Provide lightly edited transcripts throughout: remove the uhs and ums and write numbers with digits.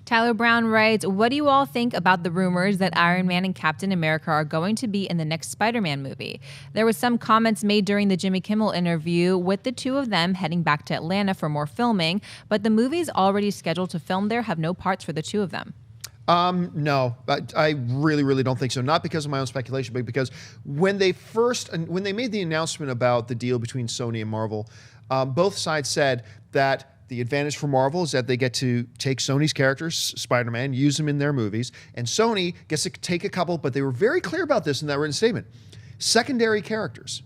Tyler Brown writes, what do you all think about the rumors that Iron Man and Captain America are going to be in the next Spider-Man movie? There was some comments made during the Jimmy Kimmel interview with the two of them heading back to Atlanta for more filming, but the movies already scheduled to film there have no parts for the two of them. No, I really, really don't think so. Not because of my own speculation, but because when they made the announcement about the deal between Sony and Marvel, both sides said that the advantage for Marvel is that they get to take Sony's characters, Spider-Man, use them in their movies, and Sony gets to take a couple, but they were very clear about this in that written statement. Secondary characters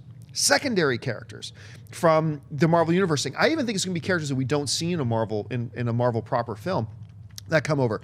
from the Marvel Universe thing. I even think it's going to be characters that we don't see in a Marvel proper film that come over.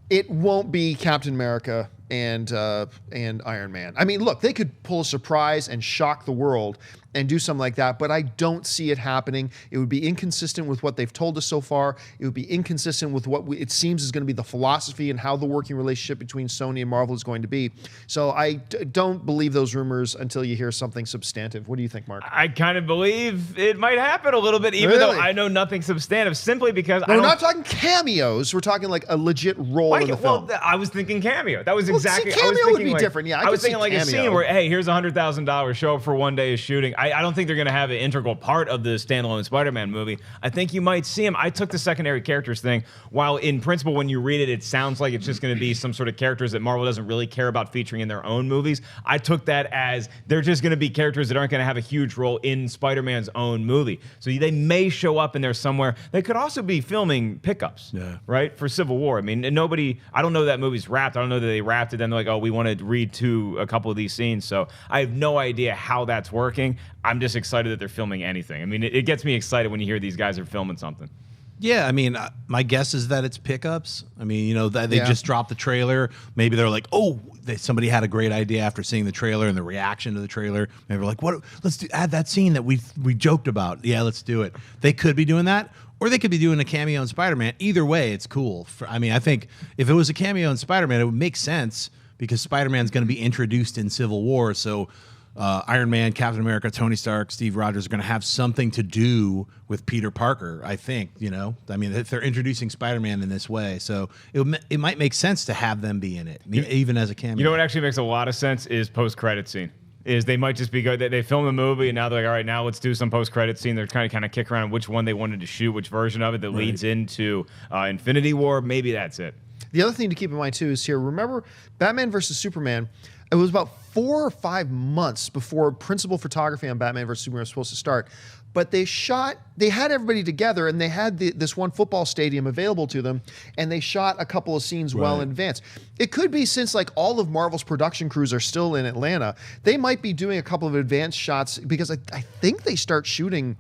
It won't be Captain America and Iron Man. I mean, look, they could pull a surprise and shock the world and do something like that, but I don't see it happening. It would be inconsistent with what they've told us so far. It would be inconsistent with what it seems is going to be the philosophy and how the working relationship between Sony and Marvel is going to be. So I don't believe those rumors until you hear something substantive. What do you think, Mark? I kind of believe it might happen a little bit, even though I know nothing substantive, simply because we're not talking cameos. We're talking like a legit role in the film. Well, I was thinking cameo. That was exactly. Cameo I was thinking would be like, different. Yeah, I was thinking like a scene where, hey, here's $100,000, show up for one day of shooting. I don't think they're going to have an integral part of the standalone Spider-Man movie. I think you might see him. I took the secondary characters thing. While in principle, when you read it, it sounds like it's just going to be some sort of characters that Marvel doesn't really care about featuring in their own movies. I took that as they're just going to be characters that aren't going to have a huge role in Spider-Man's own movie. So they may show up in there somewhere. They could also be filming pickups, right, for Civil War. I mean, I don't know that movie's wrapped. I don't know that they wrapped it. Then they're like, oh, we want to read to a couple of these scenes. So I have no idea how that's working. I'm just excited that they're filming anything. I mean, it gets me excited when you hear these guys are filming something. Yeah, I mean, my guess is that it's pickups. I mean, you know, they just dropped the trailer. Maybe they're like, oh, somebody had a great idea after seeing the trailer and the reaction to the trailer. Maybe they're like, what? Let's add that scene that we joked about. Yeah, let's do it. They could be doing that, or they could be doing a cameo in Spider-Man. Either way, it's cool. I mean, I think if it was a cameo in Spider-Man, it would make sense because Spider-Man's going to be introduced in Civil War, so Iron Man, Captain America, Tony Stark, Steve Rogers are going to have something to do with Peter Parker, I think, you know? I mean, if they're introducing Spider-Man in this way, so it might make sense to have them be in it, even as a cameo. You know what actually makes a lot of sense is post-credit scene. Is they might just be good. They film a movie and now they're like, all right, now let's do some post-credit scene. They're trying to kind of kick around which one they wanted to shoot, which version of it that leads into Infinity War. Maybe that's it. The other thing to keep in mind, too, is here, remember Batman versus Superman, it was about 4 or 5 months before principal photography on Batman vs. Superman was supposed to start. But they had everybody together and they had this one football stadium available to them and they shot a couple of scenes well in advance. It could be since like all of Marvel's production crews are still in Atlanta, they might be doing a couple of advanced shots because I think they start shooting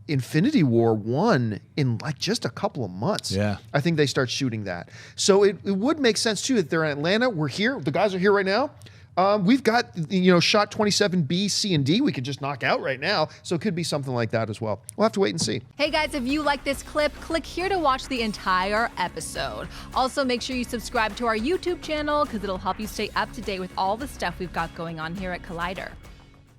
Infinity War 1 in like just a couple of months. Yeah. I think they start shooting that. So it would make sense too that they're in Atlanta. We're here. The guys are here right now. We've got, shot 27B, C, and D we could just knock out right now. So it could be something like that as well. We'll have to wait and see. Hey guys, if you like this clip, click here to watch the entire episode. Also, make sure you subscribe to our YouTube channel because it'll help you stay up to date with all the stuff we've got going on here at Collider.